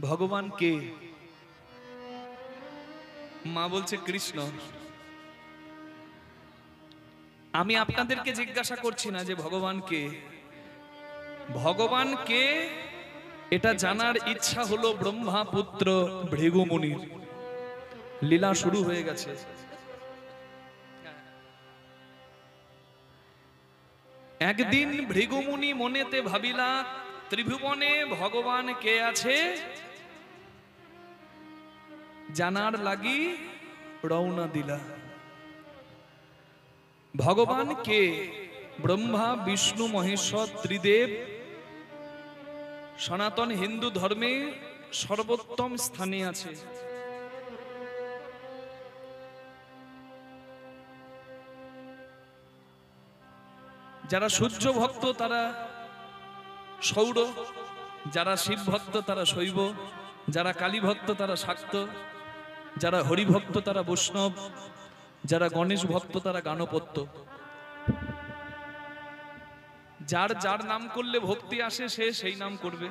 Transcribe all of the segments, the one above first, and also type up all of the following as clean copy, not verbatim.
ভগবান কে? মা বলছে কৃষ্ণ। আমি আপনাদেরকে জিজ্ঞাসা করছি না যে ভগবান কে, ভগবান কে এটা জানার ইচ্ছা হলো ব্রহ্মা পুত্র ভৃগু মুনির। লীলা শুরু হয়ে গেছে। একদিন ভৃগু মুনি মনেতে ভাবিলা, ত্রিভুবনে ভগবান কে আছে জানার লাগি রওনা দিলা। ভগবান কে? ব্রহ্মা বিষ্ণু মহেশ্বর ত্রিদেব সনাতন হিন্দু ধর্মে সর্বোত্তম স্থানে আছে। যারা সূর্য ভক্ত তারা সৌর, যারা শিব ভক্ত তারা শৈব, যারা কালী ভক্ত তারা শাক্ত, যারা হরি ভক্ত তারা বৈষ্ণব, যারা গণেশ ভক্ত তারা গাণপত্য। যার যার নাম করলে ভক্তি আসে সে সেই নাম করবে।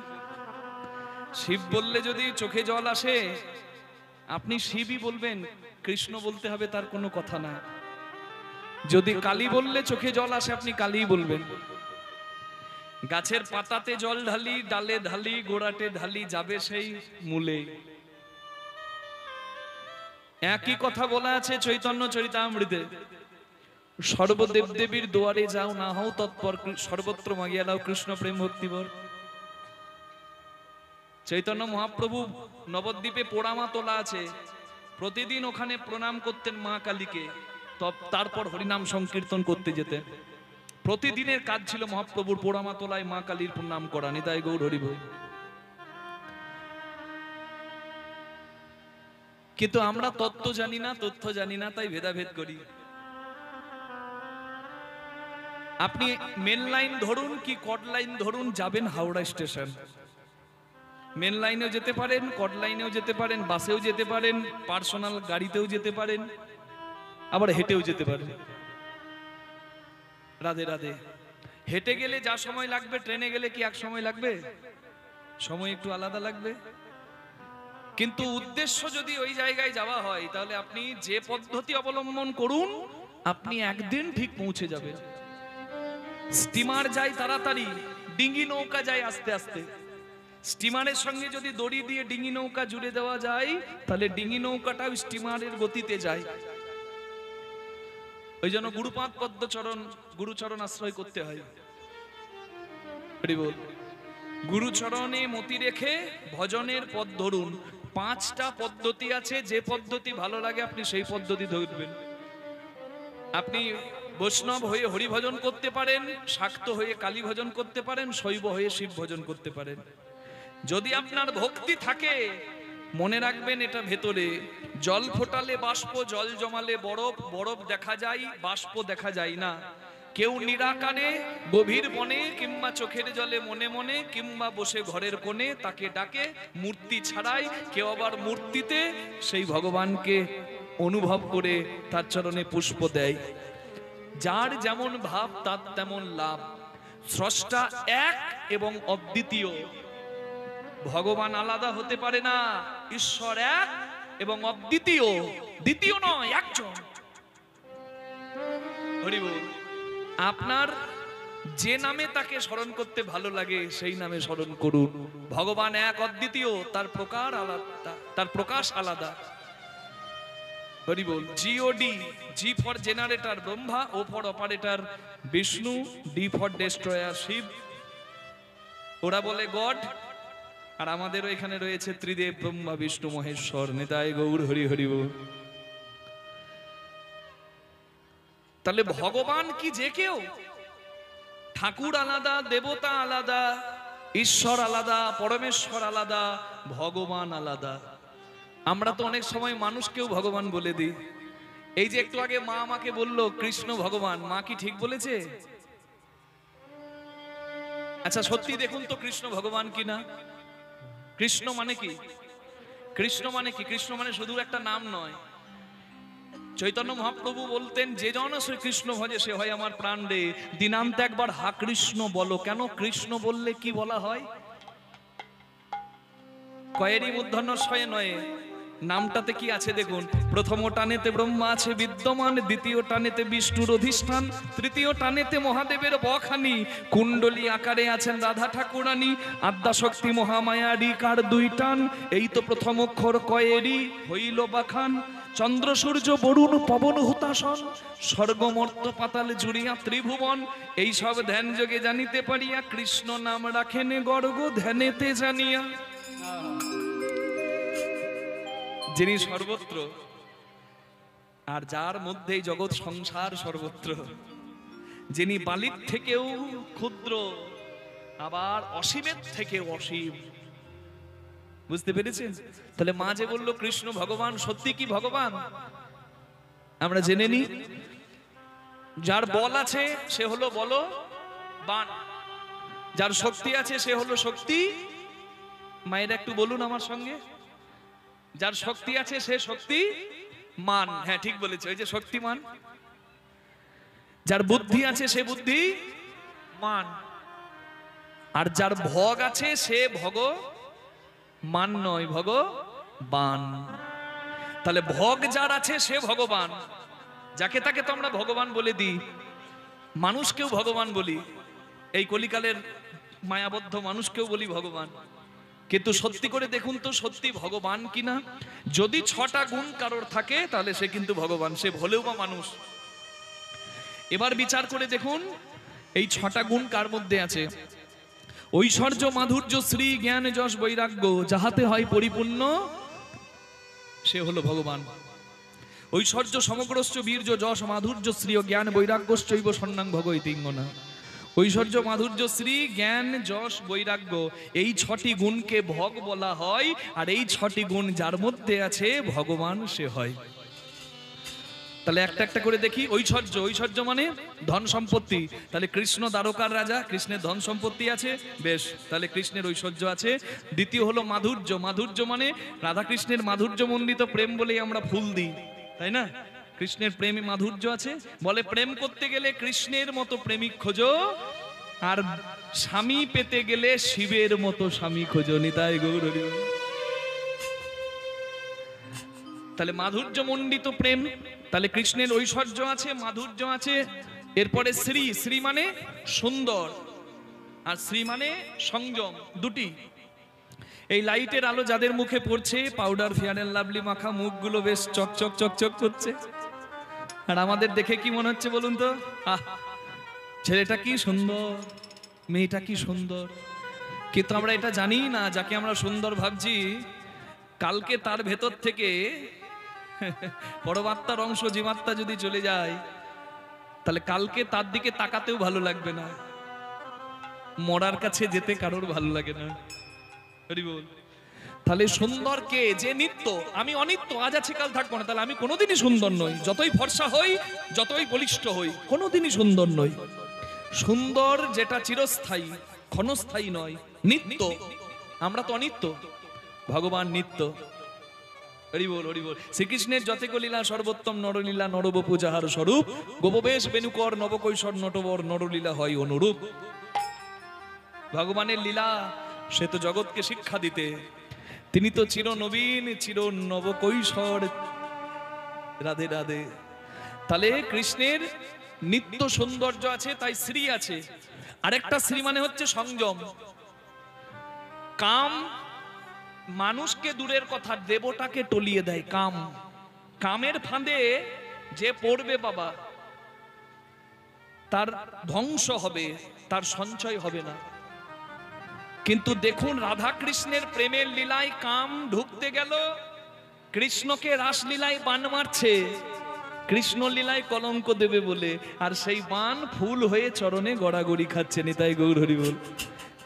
শিব বললে যদি চোখে জল আসে আপনি শিবই বলবেন, কৃষ্ণ বলতে হবে তার কোনো কথা না। যদি কালী বললে চোখে জল আসে আপনি কালীই বলবেন। গাছের পাতাতে জল ঢালি, ডালে ঢালি, গোড়াতে ঢালি, যাবে সেই মূলে। একই কথা বলা আছে চৈতন্য চরিতামৃতে, সর্বদেব দেবীর দুয়ারে যাও, না হও তৎপর, সর্বত্র মাগিয়া দাও কৃষ্ণ প্রেম ভক্তিবর। চৈতন্য মহাপ্রভু নবদ্বীপে পোড়ামা তোলা আছে, প্রতিদিন ওখানে প্রণাম করতেন মা কালীকে, তারপর হরিনাম সংকীর্তন করতে যেতেন। প্রতিদিনের কাজ ছিল মহাপ্রভুর পোড়ামা তোলায় মা কালীর প্রণাম করা। নিতাই গৌর হরি বল। কিন্তু আমরা তত্ত্ব জানি না, তথ্য জানি না, তাই ভেদাভেদ করি। আপনি মেন লাইন ধরুন কি কড লাইন ধরুন, যাবেন হাওড়া স্টেশন। মেন লাইনেও যেতে পারেন, কড লাইনেও যেতে পারেন, বাসেও যেতে পারেন, পার্সোনাল গাড়িতেও যেতে পারেন, আবার হেঁটেও যেতে পারেন। রাধে রাধে। হেঁটে গেলে যা সময় লাগবে ট্রেনে গেলে কি এক সময় লাগবে? সময় একটু আলাদা লাগবে। কিন্তু উদ্দেশ্য যদি ওই জায়গায় যাওয়া হয় তাহলে আপনি যে পদ্ধতি অবলম্বন করুন আপনি একদিন ঠিক পৌঁছে যাবেন। স্টিমার যায় তাড়াতাড়ি, ডিঙ্গি নৌকা যায় আস্তে আস্তে। স্টিমারের সঙ্গে যদি দড়ি দিয়ে ডিঙ্গি নৌকা জুড়ে দেওয়া যায় তাহলে ডিঙ্গি নৌকাটাও স্টিমারের গতিতে যায়। ওই জন্য গুরুপাদ পদ্মচরণ, গুরুচরণ আশ্রয় করতে হয়। গুরুচরণে মতি রেখে ভজনের পথ ধরুন। 5টা পদ্ধতি আছে, যে পদ্ধতি ভালো লাগে আপনি সেই পদ্ধতি ধরবেন। আপনি বৈষ্ণব হয়ে হরি ভজন করতে পারেন, শাক্ত হয়ে কালী ভজন করতে পারেন, শৈব হয়ে শিব ভজন করতে পারেন। যদি আপনার ভক্তি থাকে মনে রাখবেন এটা ভেতরে। জল ফোটালে বাষ্প, জল জমালে বরফ, বরফ দেখা যায়, বাষ্প দেখা যায় না। কেউ নিরাকারে গভীর বনে, কিংবা চোখের জলে মনে মনে, কিংবা বসে ঘরের কোণে তাকে ডাকে মূর্তি ছাড়াই, কেউ আবার মূর্তিতে সেই ভগবানকে অনুভব করে তার চরণে পুষ্প দেয়। যার যেমন ভাব তার তেমন লাভ। স্রষ্টা এক এবং অদ্বিতীয়, ভগবান আলাদা হতে পারে না। ঈশ্বর এক এবং অদ্বিতীয়, দ্বিতীয় নয়, একজন। হরি বল। আপনার যে নামে তাকে স্মরণ করতে ভালো লাগে সেই নামে স্মরণ করুন। ভগবান এক অদ্বিতীয়, তার প্রকার আলাদা, তার প্রকাশ আলাদা। হরি বল। G O D, G for generator Brahma, O for operator Vishnu, D for destroyer Shiva. ওরা বলে গড, আর আমাদেরও এখানে রয়েছে ত্রিদেব ব্রহ্মা বিষ্ণু মহেশ্বর। নিতাই গৌর হরি হরি বল। তাহলে ভগবান কি যে কেউ? ঠাকুর আলাদা, দেবতা আলাদা, ঈশ্বর আলাদা, পরমেশ্বর আলাদা, ভগবান আলাদা। আমরা তো অনেক সময় মানুষকেও ভগবান বলে দিই। এই যে একটু আগে মা আমাকে বললো কৃষ্ণ ভগবান, মা কি ঠিক বলেছে? আচ্ছা সত্যি দেখুন তো কৃষ্ণ ভগবান কিনা। কৃষ্ণ মানে কি? কৃষ্ণ মানে কি? কৃষ্ণ মানে শুধু একটা নাম নয়। চৈতন্য মহাপ্রভু বলতেন, যে জন শ্রীকৃষ্ণ ভজে সে হয় আমার প্রাণ রে। দিনান্তে একবার হা কৃষ্ণ বলো। কেন? কৃষ্ণ বললে কি বলা হয়? কয়েরই মূর্ধন্য শয়ে নয়ে নামটাতে কি আছে দেখুন। প্রথম টানেতে ব্রহ্মা আছে বিদ্যমান, দ্বিতীয় টানেতে বিষ্ণুর অধিষ্ঠান, তৃতীয় টানেতে মহাদেবের বখানি, কুণ্ডলী আকারে আছেন রাধা ঠাকুরানী, আদ্যাশক্তি মহামায়া রিকার দুই টান, এই তো প্রথম অক্ষর কয়েরই হইল বাখান। চন্দ্র সূর্য বরুণ পবন হুতাসন, স্বর্গ মর্ত পাতাল জুড়িয়া ত্রিভুবন, এই সব ধ্যান যোগে জানিতে পারিয়া, কৃষ্ণ নাম রাখেন গর্গ ধ্যানেতে জানিয়া। যিনি সর্বত্র আর যার মধ্যেই জগৎ সংসার সর্বত্র, যিনি বালির থেকেও ক্ষুদ্র আবার অসীমের থেকেও অসীম, বুঝতে পেরেছেন? তাহলে মা যে বললো কৃষ্ণ ভগবান, সত্যি কি ভগবান? আমরা জেনে নি। যার বল আছে সে হলো বলবান, যার শক্তি আছে সে হলো শক্তি। মায়েরা একটু বলুন আমার সঙ্গে, যার শক্তি আছে সে শক্তি মান। হ্যাঁ ঠিক বলেছে, ওই যে শক্তিমান। যার বুদ্ধি আছে সে বুদ্ধি মান, আর যার ভোগ আছে সে ভগবান নয়, ভগবান। তাহলে ভোগ যার আছে সে ভগবান, যাকে তাকে তো আমরা ভগবান বলে দিই, মানুষকেও ভগবান বলি, এই কলিকালের মায়াবদ্ধ মানুষকেও বলি ভগবান। কিন্তু সত্যি করে দেখুন তো সত্যি ভগবান কিনা। যদি 6টা গুণ কারোর থাকে তাহলে সে কিন্তু ভগবান, সে হলেও বা মানুষ। এবার বিচার করে দেখুন এই 6টা গুণ কার মধ্যে আছে। ঐশ্বর্য মাধুর্য শ্রী জ্ঞান যশ বৈরাগ্য, যাহাতে হয় পরিপূর্ণ সে হলো ভগবান। ঐশ্বর্য সমগ্রশ্চ বীর্য যশ মাধুর্য শ্রী ও জ্ঞান বৈরাগ্যশ্চৈব সন্ন্যাং ভগৈতিঙ্গনা। ঐশ্বর্য মাধুর্য শ্রী জ্ঞান যশ বৈরাগ্য, এই 6টি গুণকে ভগ বলা হয়, আর এই 6টি গুণ যার মধ্যে আছে ভগবান সে হয়। তাহলে একটা একটা করে দেখি। ঐশ্বর্য, ঐশ্বর্য মানে ধন সম্পত্তি। তাহলে কৃষ্ণ দ্বারকার রাজা, কৃষ্ণের ধন সম্পত্তি আছে, বেশ, তাহলে কৃষ্ণের ঐশ্বর্য আছে। দ্বিতীয় হলো মাধুর্য, মাধুর্য মানে রাধা কৃষ্ণের মাধুর্য মণ্ডিত প্রেম বলেই আমরা ফুল দিই, তাই না? কৃষ্ণের প্রেমে মাধুর্য আছে। বলে প্রেম করতে গেলে কৃষ্ণের মতো প্রেমিক খোঁজো, আর স্বামী পেতে গেলে শিবের মতো স্বামী খোঁজো। নিতাই গৌর হরি। তাহলে মাধুর্য মণ্ডিত প্রেম, তাহলে কৃষ্ণের ঐশ্বর্য আছে, মাধুর্য আছে। এরপরে শ্রী, শ্রী মানে সুন্দর, আর শ্রী মানে সংযম, দুটি। এই লাইটের আলো যাদের মুখে পড়ছে, পাউডার ফেয়ার এন্ড লাভলি মাখা, মুখগুলো বেশ চকচক চকচক করছে, আর আমাদের দেখে কি মনে হচ্ছে বলুন তো? আহ, ছেলেটা কি সুন্দর, মেয়েটা কি সুন্দর। কিন্তু আমরা এটা জানি না, যাকে আমরা সুন্দর ভাবছি কালকে তার ভেতর থেকে পরমাত্মার অংশ জীবাত্মা যদি চলে যায়, তাহলে কালকে তার দিকে তাকাতেও ভালো লাগবে না, মরার কাছে যেতে কারোর ভালো লাগে না। তাহলে সুন্দর কে? যে নিত্য। আমি অনিত্য, আজ আছে কাল থাকবো না, তাহলে আমি কোনোদিনই সুন্দর নই। যতই ফর্সা হই, যতই বলিষ্ঠ হই, কোনোদিনই সুন্দর নই। সুন্দর যেটা চিরস্থায়ী, ক্ষণস্থায়ী নয়, নিত্য। আমরা তো অনিত্য, ভগবান নিত্য। হরি বল, হরি বল। শ্রীকৃষ্ণের যতেক লীলা সর্বোত্তম নরলীলা, নরবপু যাহার স্বরূপ, গোপবেশ বেনুকর নবকৈশোর নটবর, নরলীলা হয় অনুরূপ। ভগবানের লীলা, সে তো জগৎকে শিক্ষা দিতে, তিনি তো চির নবীন, চির নবকৈশোর। রাধে রাধে। তাহলে কৃষ্ণের নিত্য সৌন্দর্য আছে, তাই শ্রী আছে। আরেকটা শ্রী মানে হচ্ছে সংযম। কাম মানুষকে দূরের কথা, দেবতাকে টলিয়ে দেয়। কাম, কামের ফাঁদে যে পড়বে বাবা, তার ধ্বংস হবে, তার সঞ্চয় হবে না। কিন্তু দেখুন রাধা কৃষ্ণের প্রেমের লীলায় কাম ঢুকতে গেল, কৃষ্ণকে রাসলীলায় বান মারছে, কৃষ্ণ লীলায় কলঙ্ক দেবে বলে, আর সেই বান ফুল হয়ে চরণে গড়াগড়ি খাচ্ছে। নিতাই গৌর হরি বল।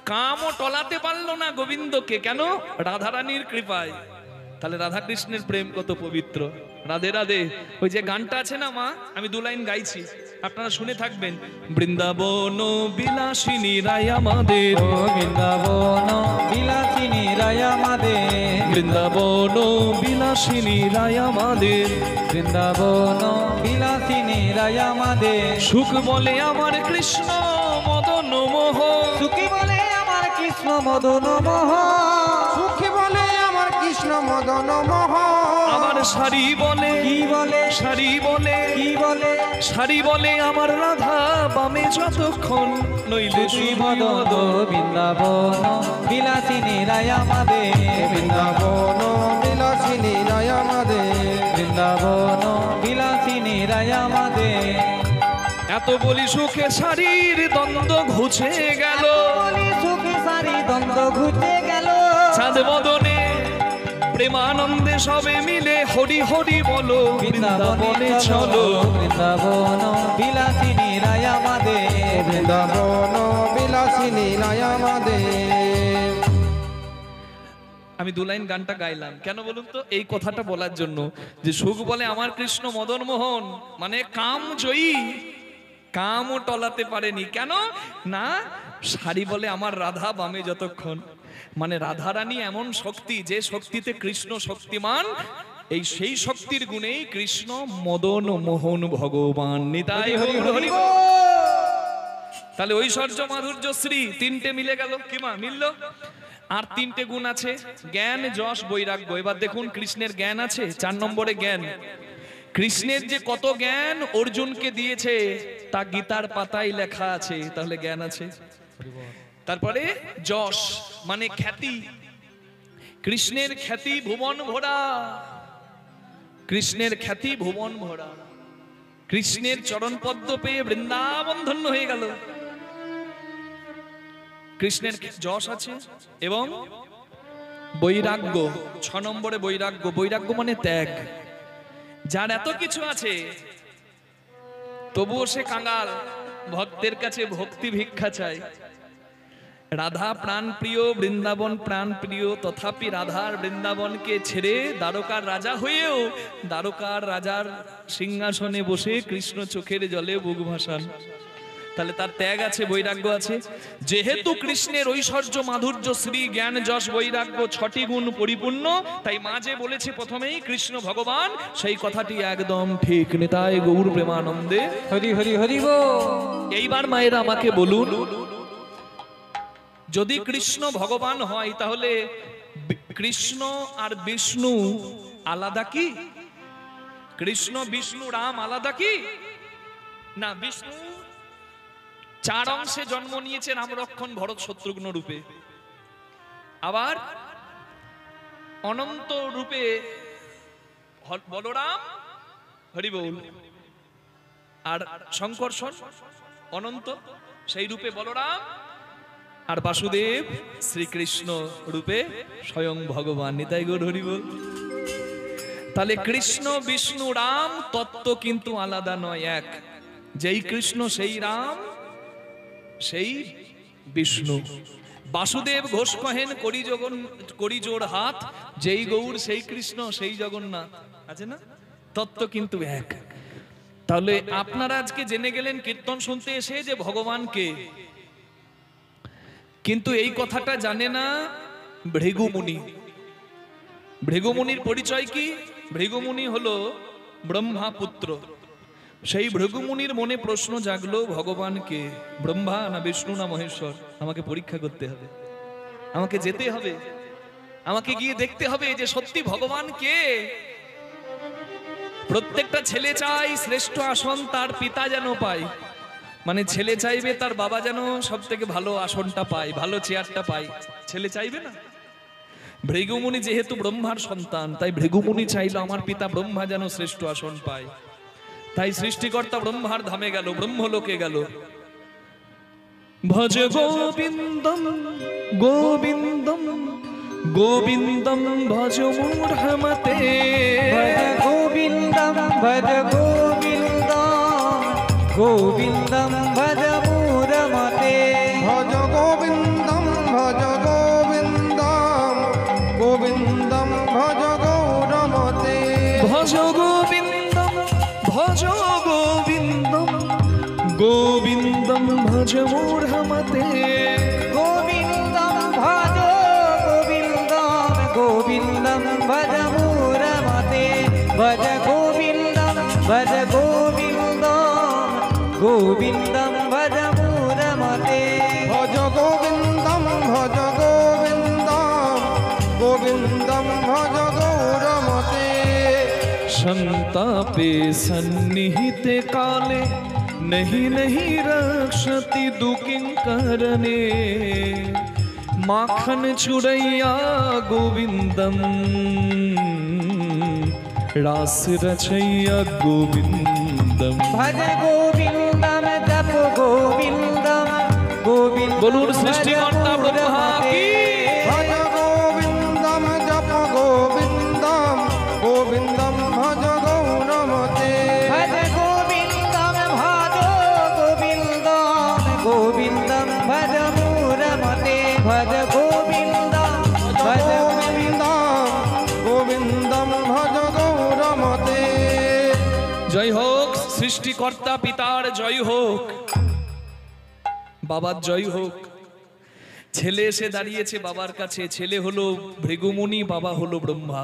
কামও টলাতে পারলো না গোবিন্দকে, কেন? রাধারানীর কৃপায়। তাহলে রাধা কৃষ্ণের প্রেম কত পবিত্র। রাধে রাধে। ওই যে গানটা আছে না মা, আমি 2 লাইন গাইছি, আপনারা শুনে থাকবেন। বৃন্দাবন বিলাসিনী রায় আমাদের, বৃন্দাবন বিলাসিনী রায় আমাদের, বৃন্দাবন বিলাসিনী রায় আমাদের, বৃন্দাবন বিলাসিনী রায় আমাদের। সুখ বলে আমার কৃষ্ণ মদন মোহ, সুখী বলে আমার কৃষ্ণ মদন মোহ, সুখী বলে কৃষ্ণ মদন মোহন। আমার শাড়ি বলে, কি বলে, শাড়ি বলে, কি বলে, শাড়ি বলে আমার রাধা বামে যতক্ষণ, নইলে শ্রী শুধু মদন বৃন্দাবন বিলাসিনী রায় আমাদের, বৃন্দাবন বিলাসিনী রায় আমাদের। বৃন্দাবন বিলাসিনী রায় আমাদের। এত বলি সুখে শাড়ির দ্বন্দ্ব ঘুচে গেল, বলি সুখে সারি দ্বন্দ্ব ঘুচে গেল। চাঁদ বদনে প্রেমানন্দে সবে মিলে হরি হরি বলো, বৃন্দাবনে চলো। বৃন্দাবন বিলাসিনী রায় আমাদের, বৃন্দাবন বিলাসিনী রায় আমাদের। আমি দু লাইন গানটা গাইলাম কেন বলুন তো? এই কথাটা বলার জন্য যে সুখ বলে আমার কৃষ্ণ মদন মোহন, মানে কাম জয়ী, কামও টলাতে পারেনি। কেন না? শাড়ি বলে আমার রাধা বামে যতক্ষণ, মানে রাধারানী এমন শক্তি যে শক্তিতে কৃষ্ণ শক্তিমান, এই সেই শক্তির গুণেই কৃষ্ণ মদন মোহন ভগবান। নিতাই হরি হরি বল। তাহলে ঐশ্বর্য মাধুর্য শ্রী তিনটে মিলে গেল, কি মা মিলল? আর তিনটে গুণ আছে, জ্ঞান যশ বৈরাগ্য। এবার দেখুন কৃষ্ণের জ্ঞান আছে, 4 নম্বরে জ্ঞান। কৃষ্ণের যে কত জ্ঞান অর্জুনকে দিয়েছে তা গীতার পাতায় লেখা আছে, তাহলে জ্ঞান আছে। তারপরে যশ মানে খ্যাতি, কৃষ্ণের খ্যাতি ভুবন ভরা, কৃষ্ণের খ্যাতি ভুবন ভরা। কৃষ্ণের চরণ পদ্ম পেয়ে বৃন্দাবন ধন্য হয়ে গেল। কৃষ্ণের যশ আছে এবং বৈরাগ্য, 6 নম্বরে বৈরাগ্য। বৈরাগ্য মানে ত্যাগ। যার এত কিছু আছে তবুও সে কাঙ্গাল, ভক্তের কাছে ভক্তি ভিক্ষা চায়। রাধা প্রাণ প্রিয়, বৃন্দাবন প্রাণ প্রিয়, তথাপি রাধার বৃন্দাবনকে ছেড়ে দ্বারকার রাজা হয়েও দ্বারকার রাজার সিংহাসনে বসে কৃষ্ণ চোখের জলে বুক ভাসান। তাহলে তার ত্যাগ আছে, বৈরাগ্য আছে। যেহেতু কৃষ্ণের ঐশ্বর্য মাধুর্য শ্রী জ্ঞান যশ বৈরাগ্য 6টি গুণ পরিপূর্ণ, তাই মা যে বলেছে প্রথমেই কৃষ্ণ ভগবান, সেই কথাটি একদম ঠিক। নিতাই গৌর প্রেমানন্দে হরি হরি হরি বল। এইবার মায়েরা আমাকে বলুন, যদি কৃষ্ণ ভগবান হয় তাহলে কৃষ্ণ আর বিষ্ণু আলাদা কি? কৃষ্ণ বিষ্ণু রাম আলাদা কি? না, বিষ্ণু 4 অংশে জন্ম নিয়েছে, রাম লক্ষ্মণ ভরত শত্রুঘ্ন রূপে। আবার অনন্ত রূপে বলরাম হরি বল, আর শঙ্কর্ষণ অনন্ত সেই রূপে বলরাম, আর বাসুদেব শ্রীকৃষ্ণ রূপে স্বয়ং ভগবান। নিতাই গৌর হরি বল। তাহলে কৃষ্ণ বিষ্ণু রাম তত্ত্ব কিন্তু আলাদা নয়, এক। যেই কৃষ্ণ সেই রাম সেই বিষ্ণু। বাসুদেব ঘোষ কহেন করি জোড় হাত, যেই গৌর সেই কৃষ্ণ সেই জগন্নাথ, আছে না? তত্ত্ব কিন্তু এক। তাহলে আপনারা আজকে জেনে গেলেন কীর্তন শুনতে এসে যে ভগবান কে, কিন্তু এই কথাটা জানে না ভৃগুমুনি। ভৃগুমুনির পরিচয় কি? ভৃগুমুনি হলো ব্রহ্মা পুত্র। সেই ভৃগুমুনির মনে প্রশ্ন জাগলো, ভগবান কে? ব্রহ্মা না বিষ্ণু না মহেশ্বর? আমাকে পরীক্ষা করতে হবে, আমাকে যেতে হবে, আমাকে গিয়ে দেখতে হবে যে সত্যি ভগবান কে। প্রত্যেকটা ছেলে চাই শ্রেষ্ঠ আসন তার পিতা যেন পায়, মানে ছেলে চাইবে তার বাবা যেন সব থেকে ভালো আসনটা পায়, ভালো চেয়ারটা পায়, ছেলে চাইবে না? ভৃগুমুনি যেহেতু ব্রহ্মার সন্তান, তাই ভৃগুমুনি চাইলো আমার পিতা ব্রহ্মা যেন শ্রেষ্ঠ আসন পায়। তাই সৃষ্টিকর্তা ব্রহ্মার ধামে গেল, ব্রহ্মলোকে গেল। ভজ গোবিন্দম গোবিন্দম গোবিন্দম ভজ মূঢ়মতে, ভজ গোবিন্দম ভজ গোবিন্দম গোবিন্দম ভজ মূঢ়মতে। ভজ গোবিন্দম ভজ গোবিন্দম গোবিন্দম ভজ গৌরমতে। ভজ গোবিন্দম ভজ গোবিন্দম গোবিন্দম ভজ মূঢ়মতে। গোবিন্দম ভজ গোবিন্দম গোবিন্দম ভজ মূঢ়মতে। ভজ গোবিন্দম ভজ গোবিন্দম গোবিন্দম ভজ মূঢ়মতে। ভজ গোবিন্দম ভজ গোবিন্দম গোবিন্দম ভজ संतापे सन्निहिते काले नहीं नहीं रक्षति दुकिंकरणे माखन चुरैया गोविंदम रास रचैया गोविंदम। भज गोविंदम जप गोविंदम गोविंद बोलून सृष्टिकर्ता ब्रह्मा की भज गोविंदम जप गोविंदम गोविंदम भज गौरमते भज गोविंदम भजो गोविंदम गोविंदम भज मूरमते भज गोविंदम भज गोविंदम गोविंदम भज गौरमते। জয় হোক সৃষ্টিকর্তা পিতার জয় হোক, বাবার জয় হোক। ছেলে এসে দাঁড়িয়েছে বাবার কাছে, ছেলে হলো ভৃগুমুনি, বাবা হলো ব্রহ্মা।